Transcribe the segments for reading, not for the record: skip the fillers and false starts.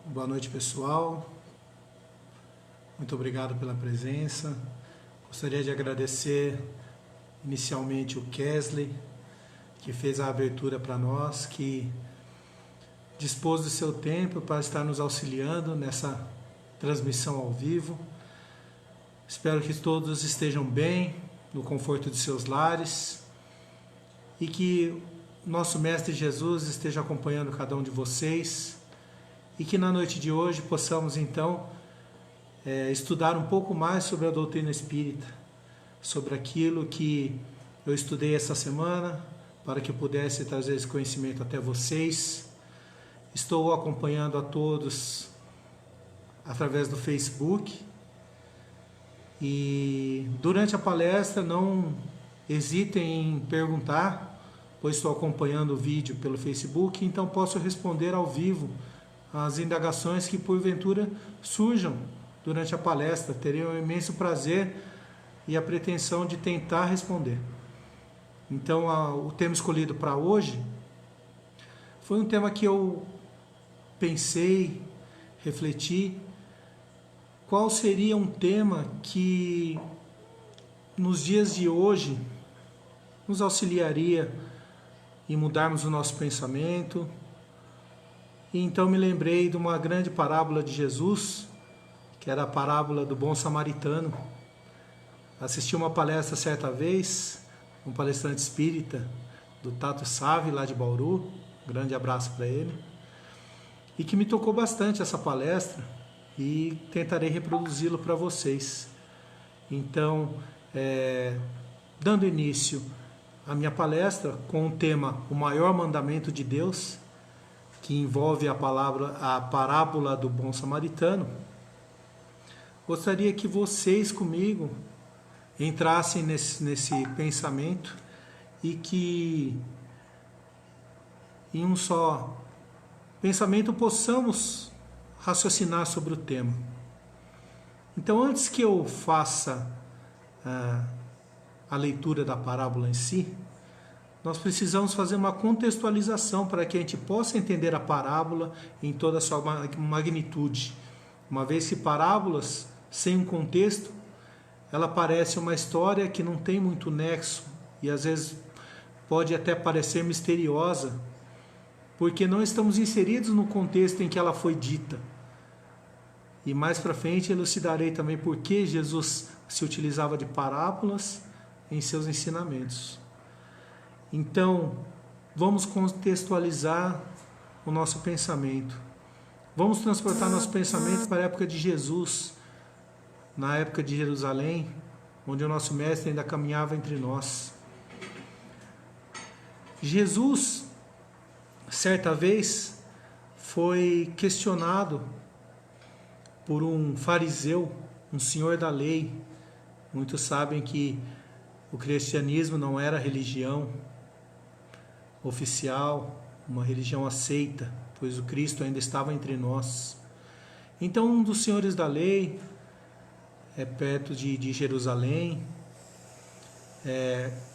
Boa noite, pessoal. Muito obrigado pela presença. Gostaria de agradecer inicialmente o Kesley, que fez a abertura para nós, que dispôs do seu tempo para estar nos auxiliando nessa transmissão ao vivo. Espero que todos estejam bem, no conforto de seus lares, e que nosso Mestre Jesus esteja acompanhando cada um de vocês, e que na noite de hoje possamos então estudar um pouco mais sobre a doutrina espírita, sobre aquilo que eu estudei essa semana, para que eu pudesse trazer esse conhecimento até vocês. Estou acompanhando a todos através do Facebook, e durante a palestra não hesitem em perguntar, pois estou acompanhando o vídeo pelo Facebook, então posso responder ao vivo as indagações que porventura surjam durante a palestra. Terei um imenso prazer e a pretensão de tentar responder. Então, o tema escolhido para hoje foi um tema que eu pensei, refleti, qual seria um tema que nos dias de hoje nos auxiliaria em mudarmos o nosso pensamento. E então me lembrei de uma grande parábola de Jesus, que era a parábola do bom samaritano. Assisti uma palestra certa vez, um palestrante espírita do Tato Save, lá de Bauru, um grande abraço para ele, e que me tocou bastante essa palestra, e tentarei reproduzi-lo para vocês. Então, dando início à minha palestra com o tema O Maior Mandamento de Deus, que envolve a parábola do bom samaritano, gostaria que vocês comigo entrassem nesse pensamento e que em um só pensamento possamos raciocinar sobre o tema. Então, antes que eu faça a leitura da parábola em si, nós precisamos fazer uma contextualização para que a gente possa entender a parábola em toda a sua magnitude. Uma vez que parábolas sem um contexto, ela parece uma história que não tem muito nexo e às vezes pode até parecer misteriosa, porque não estamos inseridos no contexto em que ela foi dita. E mais para frente elucidarei também por que Jesus se utilizava de parábolas em seus ensinamentos. Então, vamos contextualizar o nosso pensamento. Vamos transportar nosso pensamento para a época de Jesus, na época de Jerusalém, onde o nosso Mestre ainda caminhava entre nós. Jesus, certa vez, foi questionado por um fariseu, um senhor da lei. Muitos sabem que o cristianismo não era religião oficial, uma religião aceita, pois o Cristo ainda estava entre nós. Então, um dos senhores da lei, perto de Jerusalém,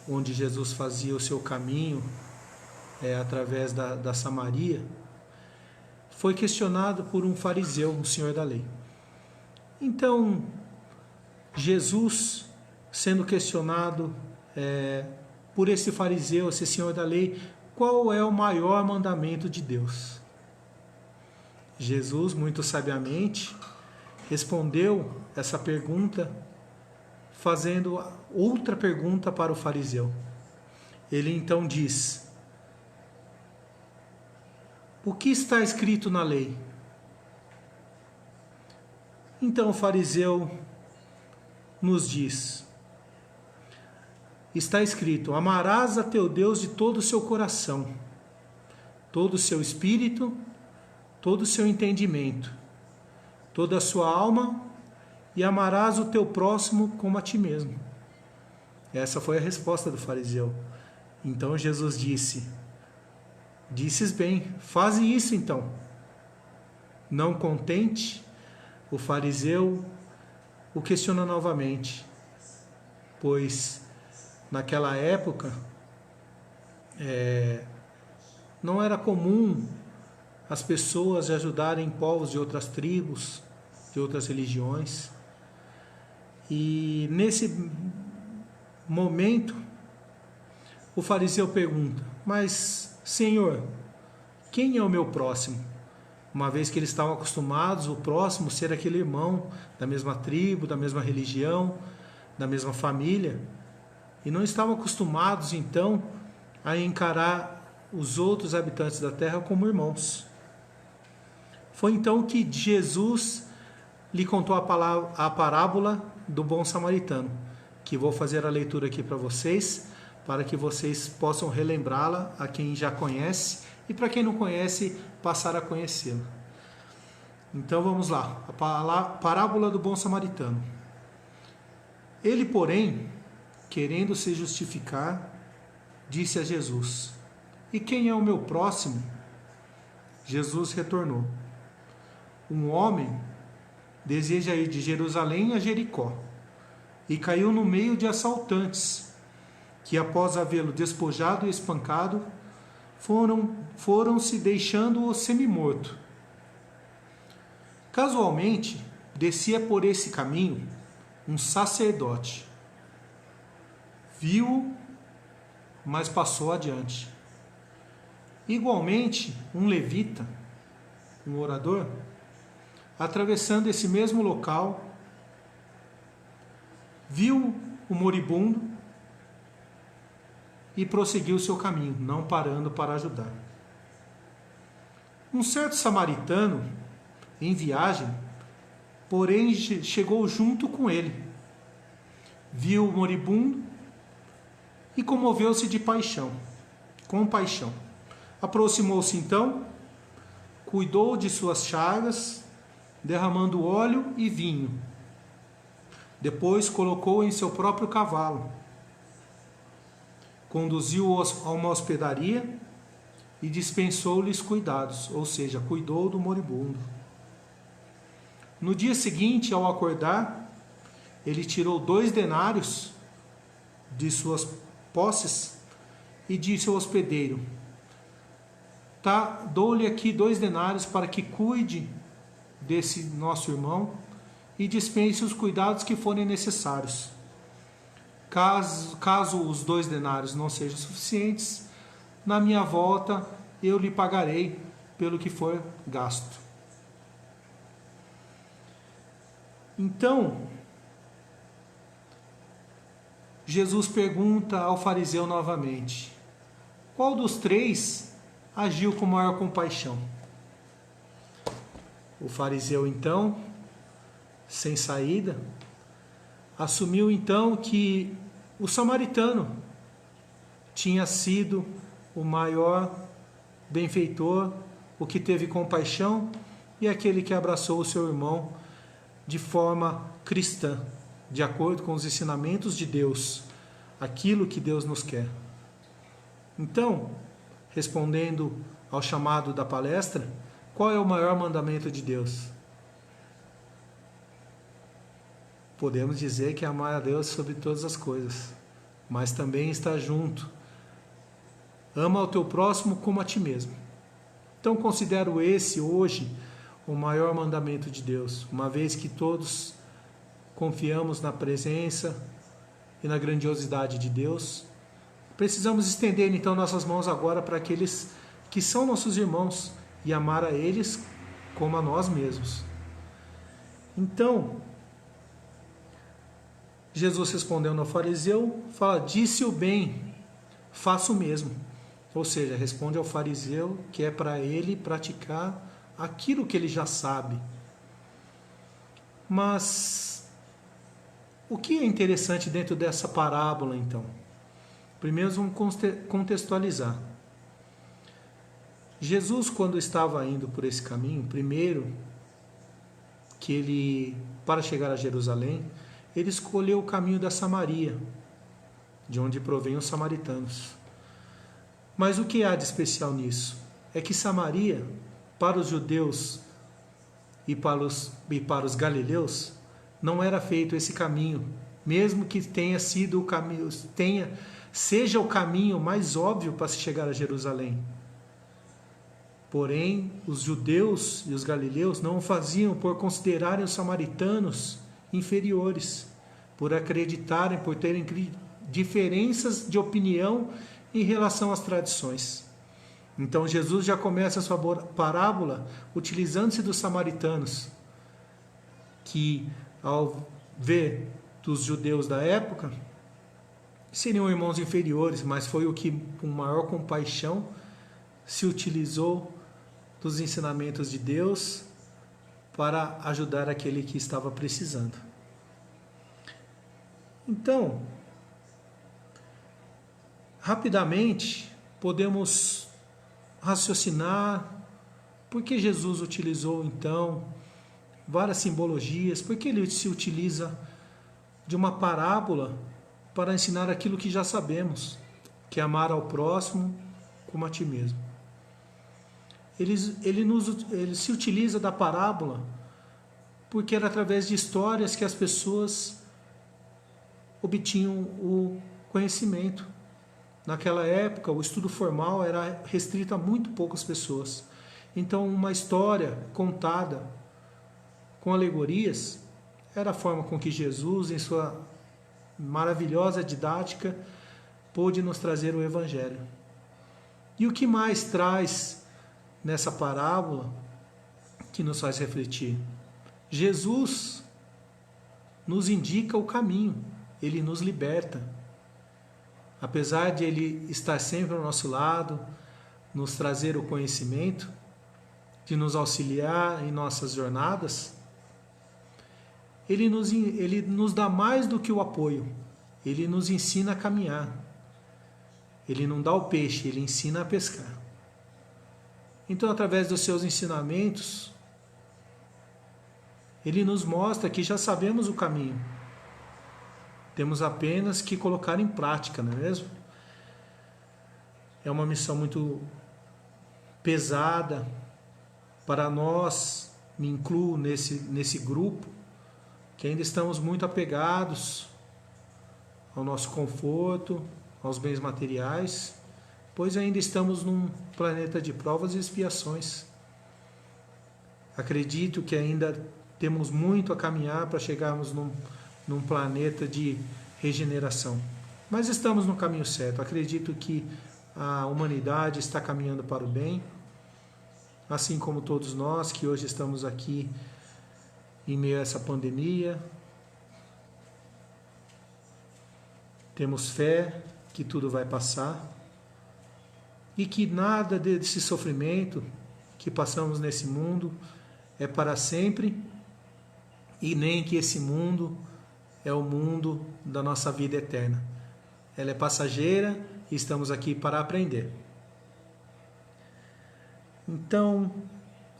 onde Jesus fazia o seu caminho através da Samaria, foi questionado por um fariseu, um senhor da lei. Então, Jesus, sendo questionado por esse fariseu, esse senhor da lei, qual é o maior mandamento de Deus? Jesus, muito sabiamente, respondeu essa pergunta, fazendo outra pergunta para o fariseu. Ele então diz: o que está escrito na lei? Então o fariseu nos diz: está escrito, amarás a teu Deus de todo o seu coração, todo o seu espírito, todo o seu entendimento, toda a sua alma, e amarás o teu próximo como a ti mesmo. Essa foi a resposta do fariseu. Então Jesus disse: disses bem, faze isso então. Não contente, o fariseu o questiona novamente, pois naquela época não era comum as pessoas, de ajudarem povos de outras tribos, de outras religiões. E nesse momento, o fariseu pergunta: mas, Senhor, quem é o meu próximo? Uma vez que eles estavam acostumados, o próximo ser aquele irmão da mesma tribo, da mesma religião, da mesma família, e não estavam acostumados então a encarar os outros habitantes da terra como irmãos. Foi então que Jesus lhe contou a parábola do bom samaritano, que vou fazer a leitura aqui para vocês, para que vocês possam relembrá-la a quem já conhece e para quem não conhece, passar a conhecê-la. Então vamos lá, a parábola do bom samaritano. Ele, porém, querendo se justificar, disse a Jesus: e quem é o meu próximo? Jesus retornou: um homem deseja ir de Jerusalém a Jericó, e caiu no meio de assaltantes, que após havê-lo despojado e espancado, foram-se deixando-o semi-morto. Casualmente, descia por esse caminho um sacerdote. Viu-o, mas passou adiante. Igualmente, um levita, um orador, atravessando esse mesmo local, viu o moribundo e prosseguiu seu caminho, não parando para ajudar. Um certo samaritano, em viagem, porém chegou junto com ele, viu o moribundo e comoveu-se de compaixão. Aproximou-se então, cuidou de suas chagas, derramando óleo e vinho. Depois colocou-o em seu próprio cavalo, conduziu-o a uma hospedaria e dispensou-lhes cuidados, ou seja, cuidou do moribundo. No dia seguinte, ao acordar, ele tirou 2 denários de suas posses e disse ao hospedeiro: dou-lhe aqui 2 denários para que cuide desse nosso irmão e dispense os cuidados que forem necessários. Caso os 2 denários não sejam suficientes, na minha volta eu lhe pagarei pelo que for gasto. Então, Jesus pergunta ao fariseu novamente: qual dos 3 agiu com maior compaixão? O fariseu, então, sem saída, assumiu então que o samaritano tinha sido o maior benfeitor, o que teve compaixão e aquele que abraçou o seu irmão de forma cristã, de acordo com os ensinamentos de Deus, aquilo que Deus nos quer. Então, respondendo ao chamado da palestra, qual é o maior mandamento de Deus? Podemos dizer que é amar a Deus sobre todas as coisas, mas também está junto. Ama ao teu próximo como a ti mesmo. Então considero esse hoje o maior mandamento de Deus, uma vez que todos confiamos na presença e na grandiosidade de Deus. Precisamos estender então nossas mãos agora para aqueles que são nossos irmãos e amar a eles como a nós mesmos. Então, Jesus respondendo ao fariseu, fala: disse o bem, faça o mesmo. Ou seja, responde ao fariseu que é para ele praticar aquilo que ele já sabe. Mas o que é interessante dentro dessa parábola, então? Primeiro vamos contextualizar. Jesus, quando estava indo por esse caminho, primeiro que ele, para chegar a Jerusalém, ele escolheu o caminho da Samaria, de onde provém os samaritanos. Mas o que há de especial nisso? É que Samaria, para os judeus e para os galileus, não era feito esse caminho, mesmo que tenha sido o caminho, seja o caminho mais óbvio para se chegar a Jerusalém. Porém, os judeus e os galileus não o faziam por considerarem os samaritanos inferiores, por acreditarem, por terem diferenças de opinião em relação às tradições. Então Jesus já começa a sua parábola utilizando-se dos samaritanos, que ao ver dos judeus da época, seriam irmãos inferiores, mas foi o que, com maior compaixão, se utilizou dos ensinamentos de Deus para ajudar aquele que estava precisando. Então, rapidamente, podemos raciocinar por que Jesus utilizou, então, várias simbologias, por que ele se utiliza de uma parábola para ensinar aquilo que já sabemos, que é amar ao próximo como a ti mesmo. Ele se utiliza da parábola porque era através de histórias que as pessoas obtinham o conhecimento. Naquela época, o estudo formal era restrito a muito poucas pessoas. Então, uma história contada com alegorias era a forma com que Jesus, em sua maravilhosa didática, pôde nos trazer o Evangelho. E o que mais traz nessa parábola que nos faz refletir? Jesus nos indica o caminho, ele nos liberta. Apesar de ele estar sempre ao nosso lado, nos trazer o conhecimento, de nos auxiliar em nossas jornadas, ele nos dá mais do que o apoio, ele nos ensina a caminhar. Ele não dá o peixe, ele ensina a pescar. Então, através dos seus ensinamentos, ele nos mostra que já sabemos o caminho. Temos apenas que colocar em prática, não é mesmo? É uma missão muito pesada para nós, me incluo nesse grupo, que ainda estamos muito apegados ao nosso conforto, aos bens materiais, pois ainda estamos num planeta de provas e expiações. Acredito que ainda temos muito a caminhar para chegarmos num planeta de regeneração. Mas estamos no caminho certo. Acredito que a humanidade está caminhando para o bem, assim como todos nós que hoje estamos aqui em meio a essa pandemia. Temos fé que tudo vai passar e que nada desse sofrimento que passamos nesse mundo é para sempre, e nem que esse mundo é o mundo da nossa vida eterna. Ela é passageira e estamos aqui para aprender. Então,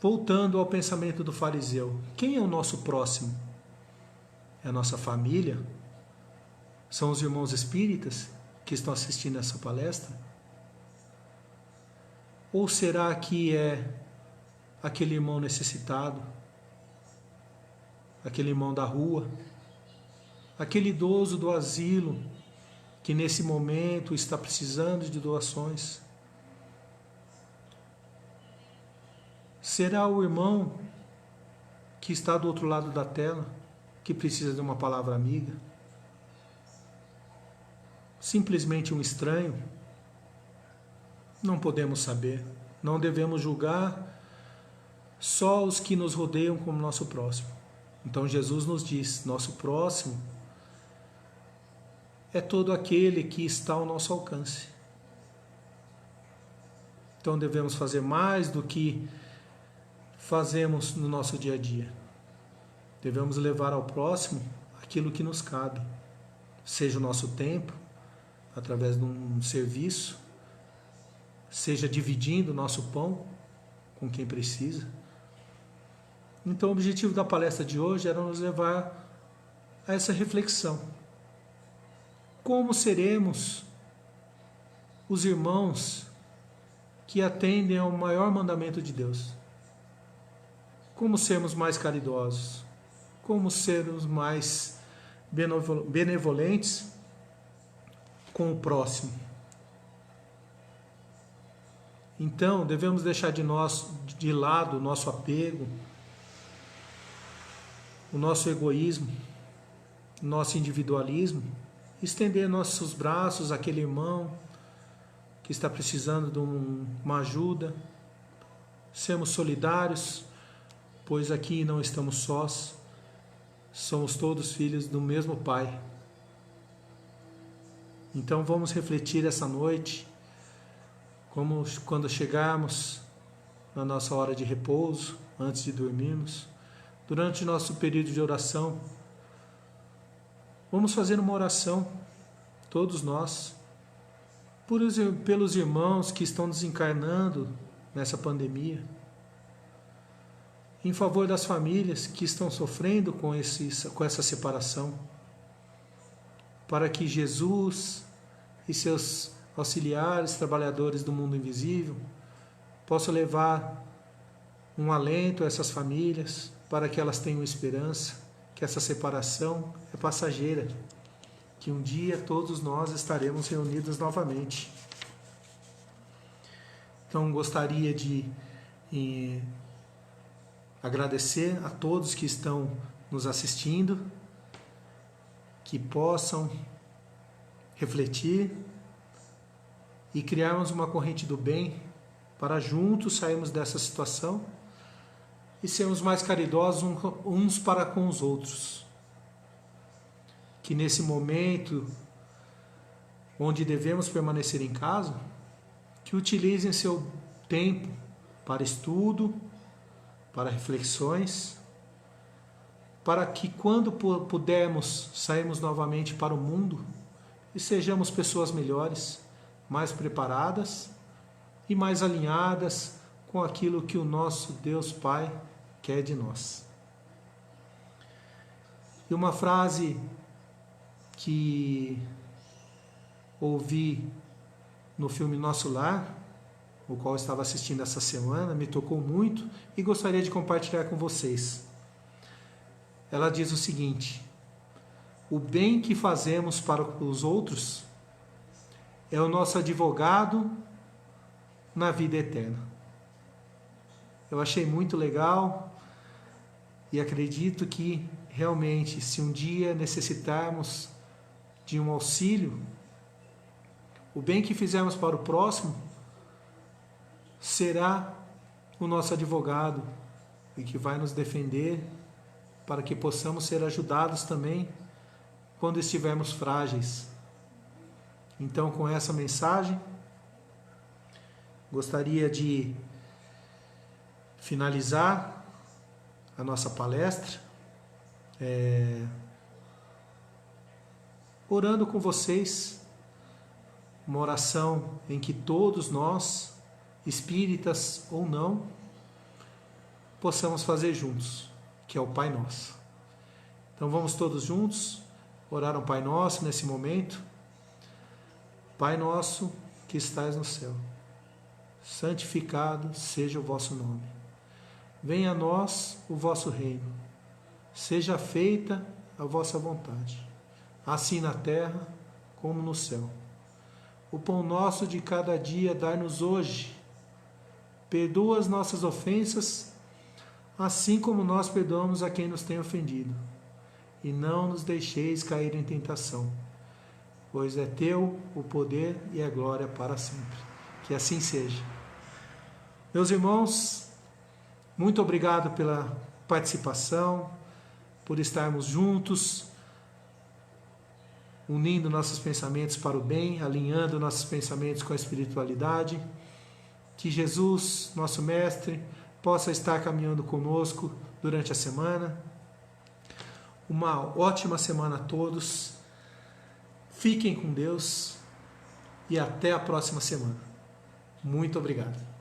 voltando ao pensamento do fariseu, quem é o nosso próximo? É a nossa família? São os irmãos espíritas que estão assistindo essa palestra? Ou será que é aquele irmão necessitado, aquele irmão da rua, aquele idoso do asilo que nesse momento está precisando de doações? Será o irmão que está do outro lado da tela, que precisa de uma palavra amiga? Simplesmente um estranho? Não podemos saber. Não devemos julgar só os que nos rodeiam como nosso próximo. Então Jesus nos diz, nosso próximo é todo aquele que está ao nosso alcance. Então devemos fazer mais do que fazemos no nosso dia a dia. Devemos levar ao próximo aquilo que nos cabe, seja o nosso tempo, através de um serviço, seja dividindo o nosso pão com quem precisa. Então o objetivo da palestra de hoje era nos levar a essa reflexão. Como seremos os irmãos que atendem ao maior mandamento de Deus? Como sermos mais caridosos? Como sermos mais benevolentes com o próximo? Então, devemos deixar de lado o nosso apego, o nosso egoísmo, o nosso individualismo, estender nossos braços àquele irmão que está precisando de uma ajuda, sermos solidários, pois aqui não estamos sós, somos todos filhos do mesmo Pai. Então vamos refletir essa noite, como quando chegarmos na nossa hora de repouso, antes de dormirmos, durante nosso período de oração, vamos fazer uma oração, todos nós, pelos irmãos que estão desencarnando nessa pandemia, em favor das famílias que estão sofrendo com essa separação, para que Jesus e seus auxiliares, trabalhadores do mundo invisível, possam levar um alento a essas famílias, para que elas tenham esperança, que essa separação é passageira, que um dia todos nós estaremos reunidos novamente. Então gostaria de agradecer a todos que estão nos assistindo, que possam refletir e criarmos uma corrente do bem para juntos sairmos dessa situação e sermos mais caridosos uns para com os outros. Que nesse momento onde devemos permanecer em casa, que utilizem seu tempo para estudo, para reflexões, para que quando pudermos sairmos novamente para o mundo e sejamos pessoas melhores, mais preparadas e mais alinhadas com aquilo que o nosso Deus Pai quer de nós. E uma frase que ouvi no filme Nosso Lar, o qual estava assistindo essa semana, me tocou muito e gostaria de compartilhar com vocês. Ela diz o seguinte: o bem que fazemos para os outros é o nosso advogado na vida eterna. Eu achei muito legal e acredito que realmente, se um dia necessitarmos de um auxílio, o bem que fizermos para o próximo será o nosso advogado e que vai nos defender para que possamos ser ajudados também quando estivermos frágeis. Então, com essa mensagem, gostaria de finalizar a nossa palestra orando com vocês, uma oração em que todos nós, espíritas ou não, possamos fazer juntos, que é o Pai Nosso. Então vamos todos juntos orar um Pai Nosso nesse momento. Pai nosso que estais no céu, santificado seja o vosso nome. Venha a nós o vosso reino. Seja feita a vossa vontade, assim na terra como no céu. O pão nosso de cada dia dai-nos hoje. Perdoa as nossas ofensas, assim como nós perdoamos a quem nos tem ofendido. E não nos deixeis cair em tentação, pois é teu o poder e a glória para sempre. Que assim seja. Meus irmãos, muito obrigado pela participação, por estarmos juntos, unindo nossos pensamentos para o bem, alinhando nossos pensamentos com a espiritualidade. Que Jesus, nosso Mestre, possa estar caminhando conosco durante a semana. Uma ótima semana a todos. Fiquem com Deus e até a próxima semana. Muito obrigado.